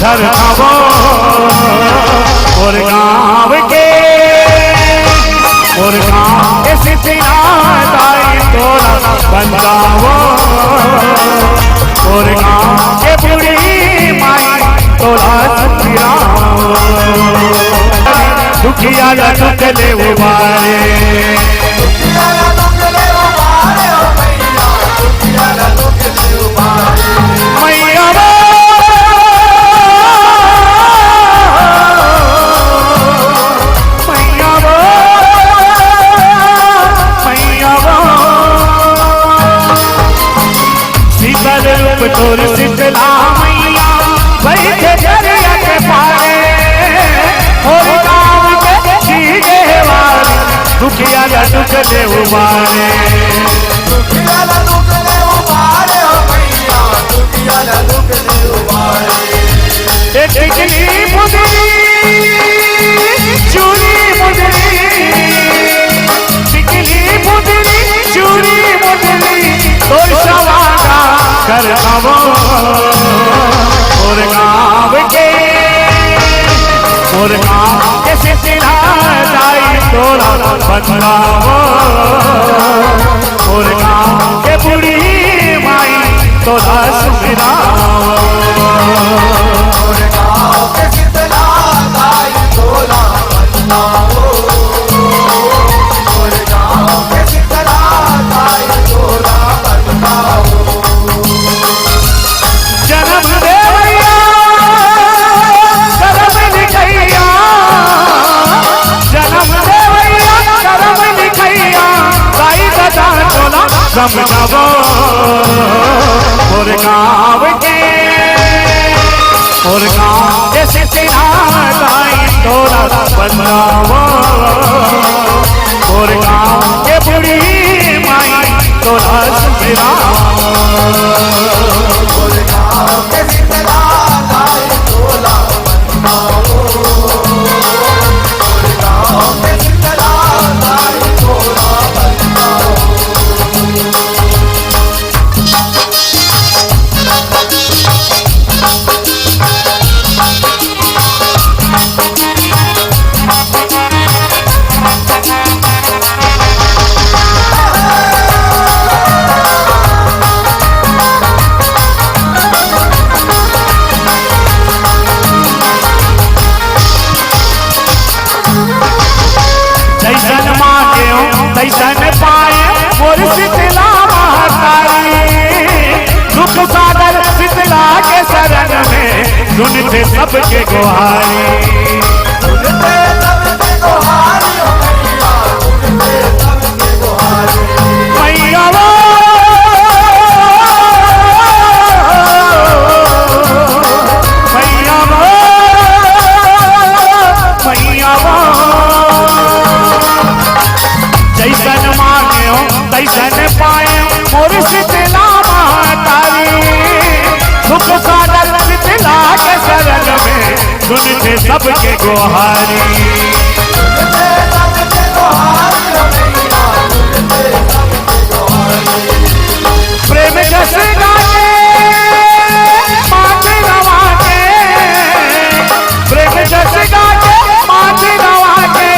घर खावो और गाँव के सिद्धिया दाई तोरा बंदावो और गाँव के बुढ़ी माई तोरा फिरावो दुखिया दुख ले उबारे तोर शीतला मैया बैठे दरिया के पारे और गाँव के सीधे वाले दुखिया दुख ले उबारे एक टिकली मुदरी चूड़ी मुदरी टिकली मुदरी चूड़ी मुदरी तोर सवारा कर आवो और गाँव के सिद्धिया दाई तोरा बंदावो और गाँव के बुढ़ी माई तोरा सुमिरावो और गाँव के सिद्धिया दाई तोरा बंदावो और गाँव के सिद्धिया दाई तोरा बंदावो जन्म देवैया करम लिखैया जन्म देवैया करम लिखैया दाई दादा तोला समझावो और गाँव के सिद्धिया दाई तोरा बंदावो और गाँव के बुढ़ी माई तोरा सुमिरावो तैसन पाए मोर शीतला महतारी दुख सागर शीतला के शरण में सुनते सबके गुहारी मैया तैसन पाए मोर शीतला महतारी दुख सागर शीतला के शरण में सुनते सबके गुहारी प्रेम जस गाके माथे नवा के प्रेम जस गाके माथे नवा के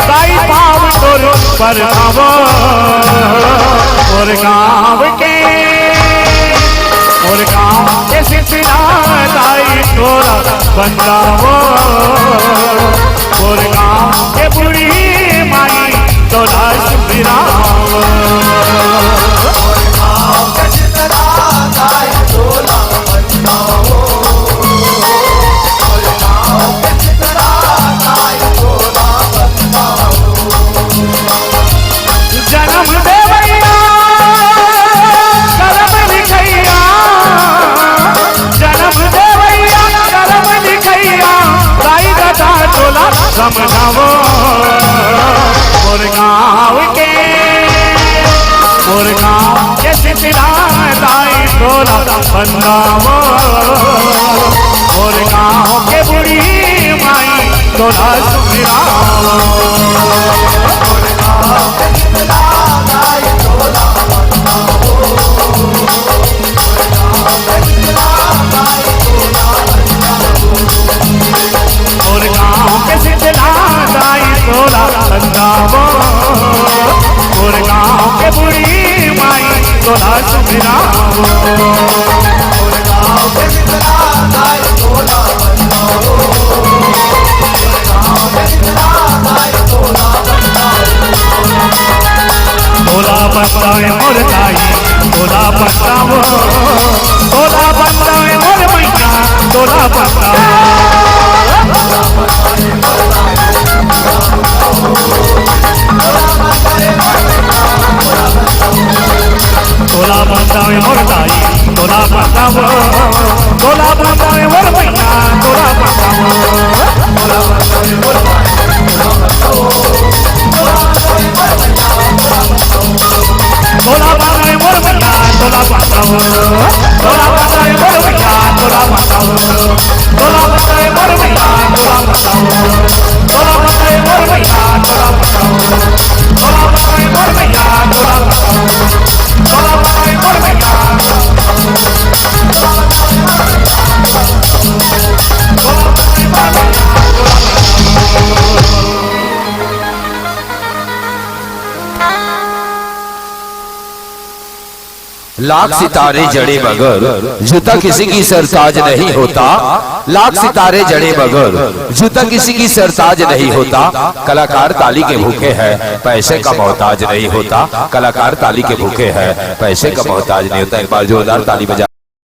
दाई पाव तोर पर आवो और गाँव के सिद्धिया दाई तोरा बंदावो और गाँव के बुढ़ी माई तोरा सुमिरावो और गाँव के सिद्धिया दाई तोरा बंदावो और गाँव के सिद्धिया दाई तोरा बंदावो जन्म देवैया करम लिखैया जन्म देवैया करम लिखैया दाई दादा तोला समझावो और गाँव के सिद्धिया दाई तोरा बंदावो और गाँव के बुढ़ी माई तोरा सुमिरावो और गाँव के सिद्धिया दाई तोरा बंदावो और गाँव के सिद्धिया दाई तोरा बंदावो बताओ और गाँव के बुढ़ी माई तोला सुखराओ और गाँव के शीतला माई तोला बताओ और गाँव के शीतला माई तोला बताओ तोला बताए मोर ताई तोला बताओ तोला बताए मोर मैया तोला बताओ तोला बताए मोर ताई तोला बताओ तोला बताए मोर मैया तोला बताओ तोला बताए मोर ताई तोला बताओ तोला बताए मोर मैया तोला बताओ तोला बताए मोर मैया तोला बताओ तोला बताए मोर मैया तोला बताओ तोला बताए मोर मैया तोला बताओ तोला बताए मोर मैया तोला बताओ तोला बताए मोर मैया तोला बताओ तोला बताए मोर मैया लाख सितारे जड़े मगर जूता किसी की सरताज नहीं होता। लाख सितारे जड़े मगर जूता किसी की सरताज नहीं होता। कलाकार ताली के भूखे हैं पैसे का मोहताज नहीं होता। कलाकार ताली के भूखे हैं पैसे का मोहताज नहीं होता। एक बार जोरदार ताली बजा।